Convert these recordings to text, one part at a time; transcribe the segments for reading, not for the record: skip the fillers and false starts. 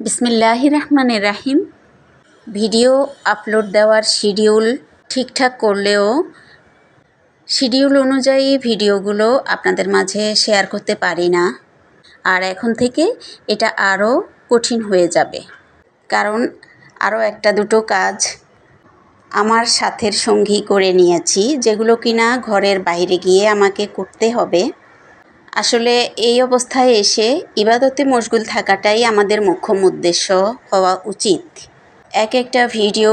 বিসমিল্লাহির রহমানির রাহিম। Video upload দেওয়ার শিডিউল ঠিকঠাক করলেও শিডিউল অনুযায়ী ভিডিওগুলো আপনাদের মাঝে শেয়ার করতে পারি না। আর এখন থেকে এটা আরও কঠিন হয়ে যাবে, কারণ আরও একটা দুটো কাজ আমার সাথের সঙ্গী করে নিয়েছি, যেগুলো কিনা ঘরের বাইরে গিয়ে আমাকে করতে হবে। আসলে এই অবস্থায় এসে ইবাদতে মশগুল থাকাটাই আমাদের মুখ্য উদ্দেশ্য হওয়া উচিত। এক একটা ভিডিও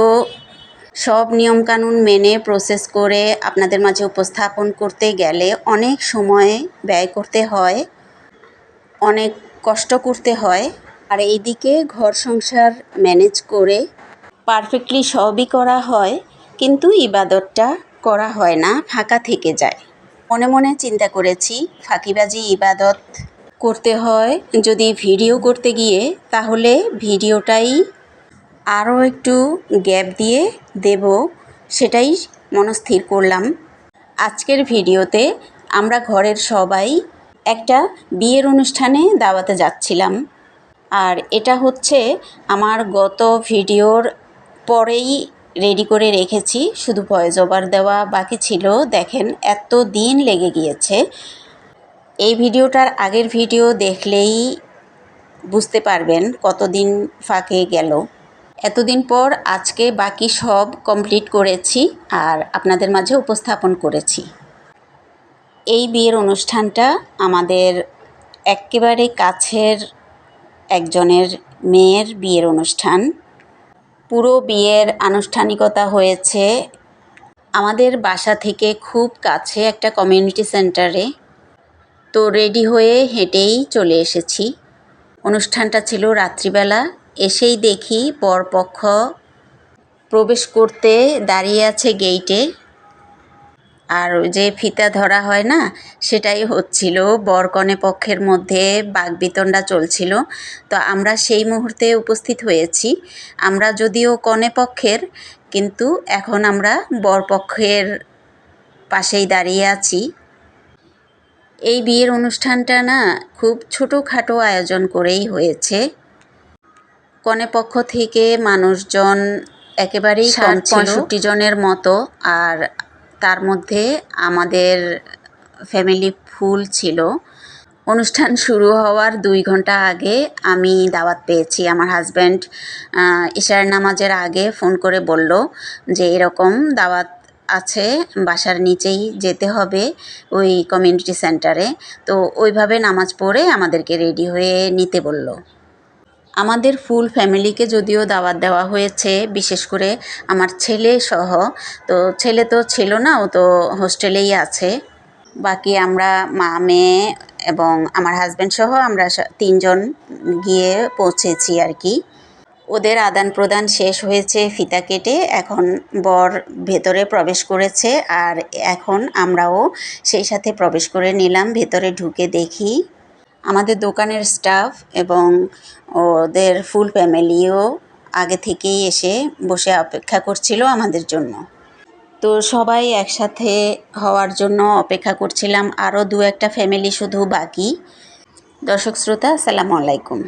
সব নিয়মকানুন মেনে প্রসেস করে আপনাদের মাঝে উপস্থাপন করতে গেলে অনেক সময় ব্যয় করতে হয়, অনেক কষ্ট করতে হয়। আর এইদিকে ঘর সংসার ম্যানেজ করে পারফেক্টলি সবই করা হয়, কিন্তু ইবাদতটা করা হয় না, ফাঁকা থেকে যায়। মনে মনে চিন্তা করেছি ফাঁকিবাজি ইবাদত করতে হয় যদি ভিডিও করতে গিয়ে, তাহলে ভিডিওটাই আরও একটু গ্যাপ দিয়ে দেব, সেটাই মনস্থির করলাম। আজকের ভিডিওতে আমরা ঘরের সবাই একটা বিয়ের অনুষ্ঠানে দাওয়াতে যাচ্ছিলাম। আর এটা হচ্ছে আমার গত ভিডিওর পরেই রেডি করে রেখেছি, শুধু ভয়েস ওভার দেওয়া বাকি ছিল। দেখেন এত দিন লেগে গিয়েছে। এই ভিডিওটার আগের ভিডিও দেখলেই বুঝতে পারবেন কতদিন ফাঁকে গেল। এতদিন পর আজকে বাকি সব কমপ্লিট করেছি আর আপনাদের মাঝে উপস্থাপন করেছি। এই বিয়ের অনুষ্ঠানটা আমাদের একেবারে কাছের একজনের মেয়ের বিয়ের অনুষ্ঠান। পুরো বিয়ের আনুষ্ঠানিকতা হয়েছে আমাদের বাসা থেকে খুব কাছে একটা কমিউনিটি সেন্টারে। তো রেডি হয়ে হেঁটেই চলে এসেছি। অনুষ্ঠানটা ছিল রাত্রিবেলা। এসেই দেখি বরপক্ষ প্রবেশ করতে দাঁড়িয়ে আছে গেইটে, আর যে ফিতা ধরা হয় না, সেটাই হচ্ছিল। বর কনে পক্ষের মধ্যে বাকবিতণ্ডা চলছিল। তো আমরা সেই মুহূর্তে উপস্থিত হয়েছি। আমরা যদিও কনে পক্ষের, কিন্তু এখন আমরা বরপক্ষের পাশেই দাঁড়িয়ে আছি। এই বিয়ের অনুষ্ঠানটা না খুব ছোটোখাটো আয়োজন করেই হয়েছে। কনেপক্ষ থেকে মানুষজন একেবারেই কম ছিল, 65 জনের মতো। আর তার মধ্যে আমাদের ফ্যামিলি ফুল ছিল। অনুষ্ঠান শুরু হওয়ার 2 ঘন্টা আগে আমি দাওয়াত পেয়েছি। আমার হাজব্যান্ড ইশার নামাজের আগে ফোন করে বলল যে এরকম দাওয়াত আছে, বাসার নিচেই যেতে হবে ওই কমিউনিটি সেন্টারে। তো ওইভাবে নামাজ পড়ে আমাদেরকে রেডি হয়ে নিতে বলল। আমাদের ফুল ফ্যামিলিকে যদিও দাওয়াত দেওয়া হয়েছে, বিশেষ করে আমার ছেলে সহ। তো ছেলে তো ছিল না, ও তো হোস্টেলেই আছে। বাকি আমরা মা, মেয়ে এবং আমার হাজব্যান্ড সহ আমরা 3 জন গিয়ে পৌঁছেছি আর কি। ওদের আদান প্রদান শেষ হয়েছে ফিতা কেটে। এখন বর ভেতরে প্রবেশ করেছে, আর এখন আমরাও সেই সাথে প্রবেশ করে নিলাম। ভেতরে ঢুকে দেখি আমাদের দোকানের স্টাফ এবং ওদের ফুল ফ্যামিলিও আগে থেকেই এসে বসে অপেক্ষা করছিল আমাদের জন্য। তো সবাই একসাথে হওয়ার জন্য অপেক্ষা করছিলাম। আরও 2-1টা ফ্যামিলি শুধু বাকি। দর্শক শ্রোতা, আসসালামু আলাইকুম।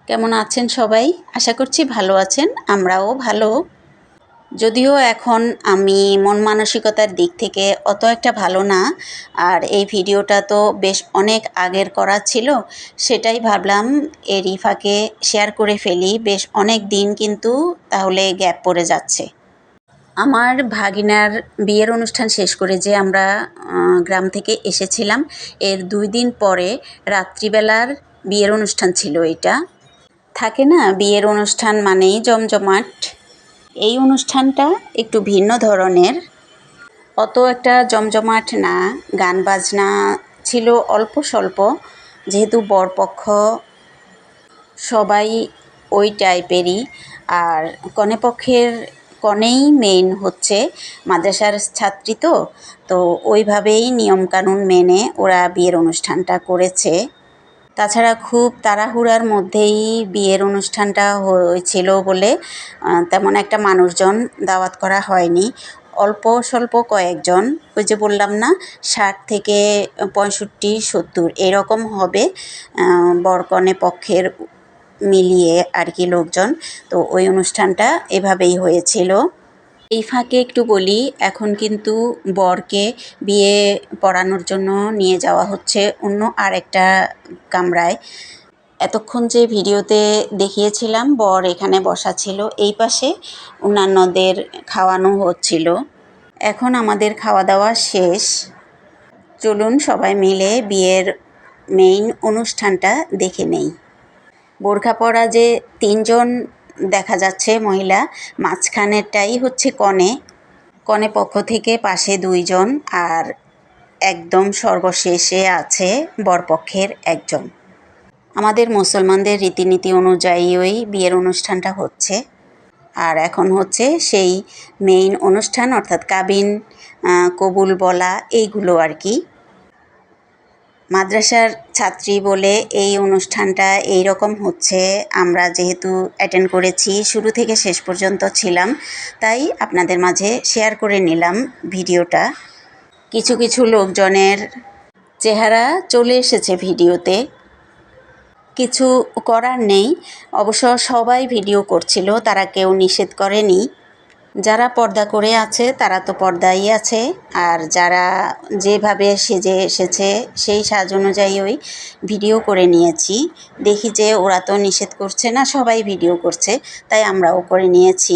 কেমন আছেন সবাই? আশা করছি ভালো আছেন, আমরাও ভালো। যদিও এখন আমি মন মানসিকতার দিক থেকে অত একটা ভালো না। আর এই ভিডিওটা তো বেশ অনেক আগের করা ছিল, সেটাই ভাবলাম এরই ফাঁকে শেয়ার করে ফেলি। বেশ অনেক দিন কিন্তু তাহলে গ্যাপ পড়ে যাচ্ছে। আমার ভাগিনার বিয়ের অনুষ্ঠান শেষ করে যে আমরা গ্রাম থেকে এসেছিলাম, এর 2 দিন পরে রাত্রিবেলার বিয়ের অনুষ্ঠান ছিল। এটা থাকে না, বিয়ের অনুষ্ঠান মানেই জমজমাট। এই অনুষ্ঠানটা একটু ভিন্ন ধরনের, অত একটা জমজমাট না। গান বাজনা ছিল অল্প স্বল্প, যেহেতু বরপক্ষ সবাই ওই টাইপেরই। আর কনেপক্ষের কনেই মেইন হচ্ছে মাদ্রাসার ছাত্রী, তো ওইভাবেই নিয়মকানুন মেনে ওরা বিয়ের অনুষ্ঠানটা করেছে। তাছাড়া খুব তাড়াহুড়ার মধ্যেই বিয়ের অনুষ্ঠানটা হয়েছিল বলে তেমন একটা মানুষজন দাওয়াত করা হয়নি। অল্প স্বল্প কয়েকজন, ওই যে বললাম না 60 থেকে 65-70 এরকম হবে বর কনে পক্ষের মিলিয়ে আর কি লোকজন। তো ওই অনুষ্ঠানটা এভাবেই হয়েছিল। এই ফাঁকে একটু বলি, এখন কিন্তু বরকে বিয়ে পড়ানোর জন্য নিয়ে যাওয়া হচ্ছে অন্য আরেকটা কামরায়। এতক্ষণ যে ভিডিওতে দেখিয়েছিলাম বর এখানে বসা ছিল, এই পাশে অন্যান্যদের খাওয়ানো হচ্ছিল। এখন আমাদের খাওয়া দাওয়া শেষ। চলুন সবাই মিলে বিয়ের মেইন অনুষ্ঠানটা দেখে নেই। বোরখা পরা যে 3 জন দেখা যাচ্ছে মহিলা, মাঝখানেরটাই হচ্ছে কনে। কনে পক্ষ থেকে পাশে 2 জন আর একদম সর্বশেষে আছে বরপক্ষের 1 জন। আমাদের মুসলমানদের রীতিনীতি অনুযায়ী ওই বিয়ের অনুষ্ঠানটা হচ্ছে। আর এখন হচ্ছে সেই মেইন অনুষ্ঠান, অর্থাৎ কাবিন, কবুল বলা, এইগুলো আর কি। মাদ্রাসার ছাত্রী বলে এই অনুষ্ঠানটা এই রকম হচ্ছে। আমরা যেহেতু অ্যাটেন্ড করেছি, শুরু থেকে শেষ পর্যন্ত ছিলাম, তাই আপনাদের মাঝে শেয়ার করে নিলাম ভিডিওটা। কিছু কিছু লোকজনের চেহারা চলে এসেছে ভিডিওতে, কিছু করার নেই। অবশ্য সবাই ভিডিও করছিল, তারা কেউ নিষেধ করেনি। যারা পর্দা করে আছে তারা তো পর্দাই আছে, আর যারা যেভাবে সেজে এসেছে সেই সাজ অনুযায়ী ওই ভিডিও করে নিয়েছি। দেখি যে ওরা তো নিষেধ করছে না, সবাই ভিডিও করছে, তাই আমরাও করে নিয়েছি।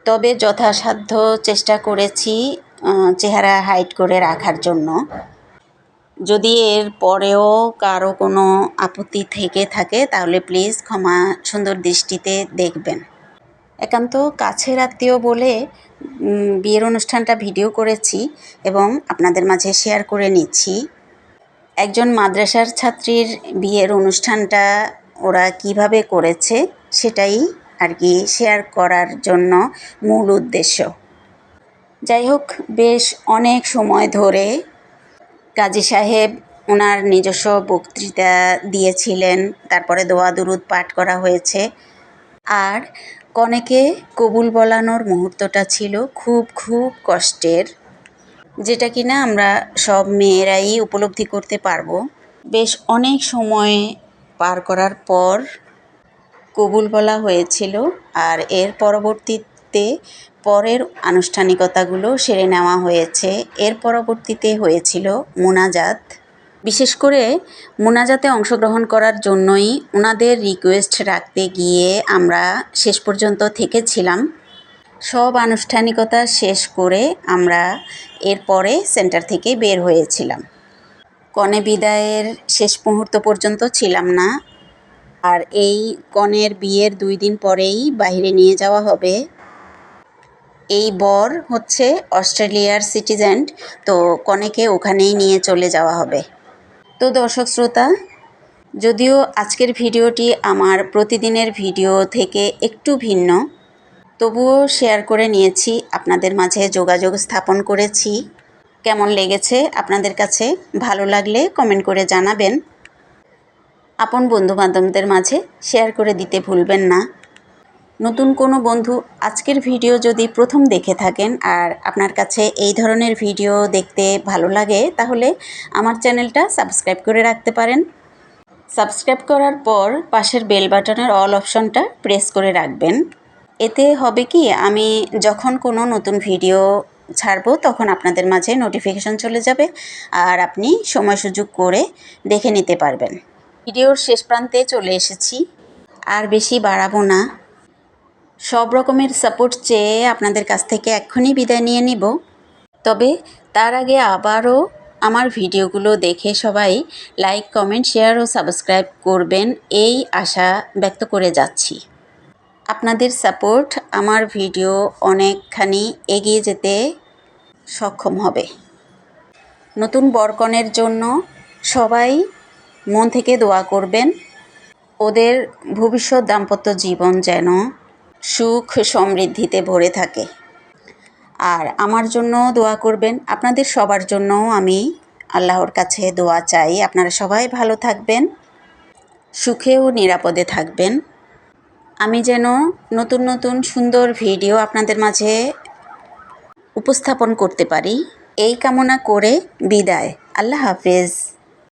তবে যথাসাধ্য চেষ্টা করেছি চেহারা হাইড করে রাখার জন্য। যদি এর পরেও কারো কোনো আপত্তি থেকে থাকে তাহলে প্লিজ ক্ষমা সুন্দর দৃষ্টিতে দেখবেন। একান্ত কাছের আত্মীয় বলে বিয়ের অনুষ্ঠানটা ভিডিও করেছি এবং আপনাদের মাঝে শেয়ার করে নিচ্ছি। একজন মাদ্রাসার ছাত্রীর বিয়ের অনুষ্ঠানটা ওরা কিভাবে করেছে সেটাই আর কি শেয়ার করার জন্য মূল উদ্দেশ্য। যাই হোক, বেশ অনেক সময় ধরে কাজী সাহেব ওনার নিজস্ব বক্তৃতা দিয়েছিলেন, তারপরে দোয়া দুরুদ পাঠ করা হয়েছে। আর কনেকে কবুল বলানোর মুহূর্তটা ছিল খুব খুব কষ্টের, যেটা কিনা আমরা সব মেয়েরাই উপলব্ধি করতে পারবো। বেশ অনেক সময় পার করার পর কবুল বলা হয়েছিল, আর এর পরবর্তীতে পরের আনুষ্ঠানিকতাগুলো সেরে নেওয়া হয়েছে। এর পরবর্তীতে হয়েছিল মোনাজাত। বিশেষ করে মোনাজাতে অংশগ্রহণ করার জন্যই ওনাদের রিকোয়েস্ট রাখতে গিয়ে আমরা শেষ পর্যন্ত থেকেছিলাম। সব আনুষ্ঠানিকতা শেষ করে আমরা এরপরে সেন্টার থেকে বের হয়েছিলাম। কনে বিদায়ের শেষ মুহূর্ত পর্যন্ত ছিলাম না। আর এই কনের বিয়ের 2 দিন পরেই বাইরে নিয়ে যাওয়া হবে। এই বর হচ্ছে অস্ট্রেলিয়ার সিটিজেন, তো কনেকে ওখানেই নিয়ে চলে যাওয়া হবে। তো দর্শক শ্রোতা, যদিও আজকের ভিডিওটি আমার প্রতিদিনের ভিডিও থেকে একটু ভিন্ন, তবুও শেয়ার করে নিয়েছি, আপনাদের মাঝে যোগাযোগ স্থাপন করেছি। কেমন লেগেছে আপনাদের কাছে? ভালো লাগলে কমেন্ট করে জানাবেন। আপন বন্ধুবান্ধবদের মাঝে শেয়ার করে দিতে ভুলবেন না। নতুন কোনো বন্ধু আজকের ভিডিও যদি প্রথম দেখে থাকেন আর আপনার কাছে এই ধরনের ভিডিও দেখতে ভালো লাগে, তাহলে আমার চ্যানেলটা সাবস্ক্রাইব করে রাখতে পারেন। সাবস্ক্রাইব করার পর পাশের বেল বাটনের অল অপশনটা প্রেস করে রাখবেন। এতে হবে কি, আমি যখন কোনো নতুন ভিডিও ছাড়বো তখন আপনাদের মাঝে নোটিফিকেশন চলে যাবে, আর আপনি সময় সুযোগ করে দেখে নিতে পারবেন। ভিডিওর শেষ প্রান্তে চলে এসেছি, আর বেশি বাড়াবো না। সব রকমের সাপোর্ট চেয়ে আপনাদের কাছ থেকে এক্ষুনি বিদায় নিয়ে নিব। তবে তার আগে আবারও আমার ভিডিওগুলো দেখে সবাই লাইক, কমেন্ট, শেয়ার ও সাবস্ক্রাইব করবেন, এই আশা ব্যক্ত করে যাচ্ছি। আপনাদের সাপোর্ট আমার ভিডিও অনেকখানি এগিয়ে যেতে সক্ষম হবে। নতুন বরকনের জন্য সবাই মন থেকে দোয়া করবেন, ওদের ভবিষ্যৎ দাম্পত্য জীবন যেন সুখ সমৃদ্ধিতে ভরে থাকে। আর আমার জন্য দোয়া করবেন। আপনাদের সবার জন্যও আমি আল্লাহর কাছে দোয়া চাই, আপনারা সবাই ভালো থাকবেন, সুখে ও নিরাপদে থাকবেন। আমি যেন নতুন নতুন সুন্দর ভিডিও আপনাদের মাঝে উপস্থাপন করতে পারি, এই কামনা করে বিদায়। আল্লাহ হাফেজ।